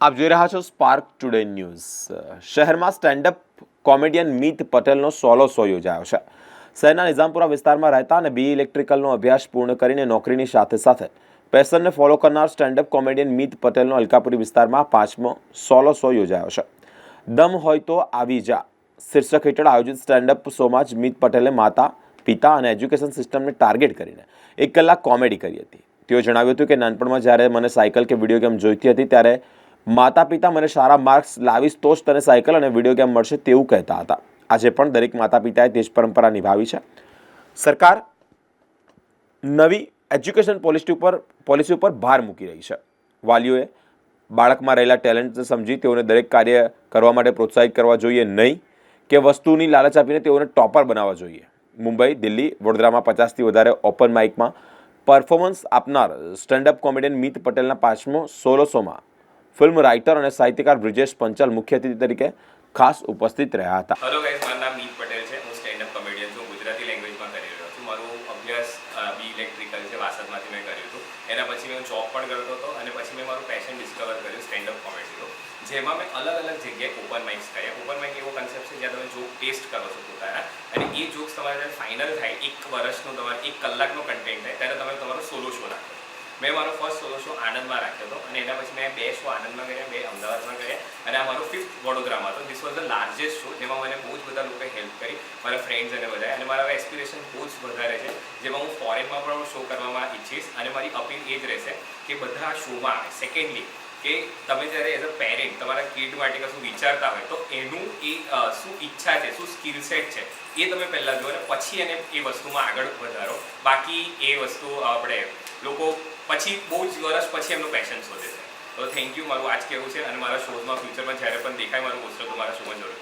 આપ જોઈ રહ્યા છો સ્પાર્ક ટુડે ન્યૂઝ। શહેરમાં સ્ટેન્ડઅપ કોમેડિયન મીત પટેલનો સોલો શો યોજાયો છે। શહેરના નિઝામપુરા વિસ્તારમાં રહેતા અને BE ઇલેક્ટ્રિકલનો અભ્યાસ પૂર્ણ કરીને નોકરીની સાથે સાથે પેશનને ફોલો કરનાર સ્ટેન્ડઅપ કોમેડિયન મીત પટેલનો અલકાપુરી વિસ્તારમાં 5મો સોલો શો યોજાયો છે। દમ હોય તો આવી જા શીર્ષક હેઠળ આયોજિત સ્ટેન્ડઅપ શોમાં જ મીત પટેલે માતા પિતા અને એજ્યુકેશન સિસ્ટમને ટાર્ગેટ કરીને 1 કલાક કોમેડી કરી હતી। તેઓ જણાવ્યું હતું કે નાનપણમાં જ્યારે મને સાયકલ કે વિડીયો ગેમ જોઈતી હતી ત્યારે માતા પિતા મને સારા માર્ક્સ લાવીશ તો જ તને સાયકલ અને વિડીયો ગેમ મળશે તેવું કહેતા હતા। આજે પણ દરેક માતા પિતાએ તે જ પરંપરા નિભાવી છે। સરકાર નવી એજ્યુકેશન પોલિસી ઉપર ભાર મૂકી રહી છે। વાલીઓએ બાળકમાં રહેલા ટેલેન્ટને સમજી તેઓને દરેક કાર્ય કરવા માટે પ્રોત્સાહિત કરવા જોઈએ નહીં કે વસ્તુની લાલચ આપીને તેઓને ટોપર બનાવવા જોઈએ। મુંબઈ, દિલ્હી, વડોદરામાં 50થી વધારે ઓપન માઇકમાં પરફોર્મન્સ આપનાર સ્ટેન્ડઅપ કોમેડિયન મીત પટેલના 5મો સોલો શોમાં ફિલ્મ રાઇટર અને સાહિત્યકાર બ્રિજેશ પંચાલ મુખ્ય અતિથિ તરીકે ખાસ ઉપસ્થિત રહ્યા હતા। હેલો ગાઈઝ, મારું નામ મીત પટેલ છે। હું સ્ટેન્ડઅપ કોમેડિયન છું। ગુજરાતી લેંગ્વેજમાં કરી રહ્યો છું। મારું અભ્યાસ BE ઇલેક્ટ્રિકલ છે, વાસદમાંથી મેં કર્યું હતું। એના પછી મેં જોબ પણ કરતો હતો અને પછી મેં મારું પેશન ડિસ્કવર કર્યું સ્ટેન્ડઅપ કોમેડીનું, જેમાં મેં અલગ અલગ જગ્યાએ ઓપન માઇક્સ કર્યા। ઓપન માઇક એવો કન્સેપ્ટ છે જ્યાં તમે જોક ટેસ્ટ કરો છો પોતાના, અને એ જોક્સ તમારે જ્યારે ફાઇનલ થાય, 1 વર્ષનું તમારે 1 કલાકનો કન્ટેન્ટ થાય, ત્યારે તમે તમારો સોલો શો રાખો। મેં મારો ફર્સ્ટ સોલો શો આણંદમાં રાખ્યો હતો અને એના પછી મેં 2 શો આણંદમાં કર્યા, 2 અમદાવાદમાં કર્યા અને આ મારો 5th વડોદરામાં હતો। This was the largest show, જેમાં મને બહુ જ બધા લોકોએ હેલ્પ કરી, મારા ફ્રેન્ડ્સ અને બધાએ। અને મારા એસ્પિરેશન બહુ જ વધારે છે, જેમાં હું ફોરેનમાં પણ શો કરવામાં ઈચ્છીશ। અને મારી અપીલ એ જ રહેશે કે બધા શોમાં આવે। સેકન્ડલી કે તમે જ્યારે એઝ અ પેરેન્ટ તમારા કિડ માટે કશું વિચારતા હોય તો એનું શું ઈચ્છા છે, શું સ્કિલ સેટ છે, એ તમે પહેલાં જુઓ અને પછી એને એ વસ્તુમાં આગળ વધારો। બાકી એ વસ્તુ આપણે લોકો પછી બહુ જ વર્ષ પછી એમનું પેશન શોધે છે। તો થેન્ક યુ, મારું આજ કહેવું છે। અને મારા શોઝમાં ફ્યુચરમાં જ્યારે પણ દેખાય મારું પોસ્ટર તો મારા શોમાં જરૂર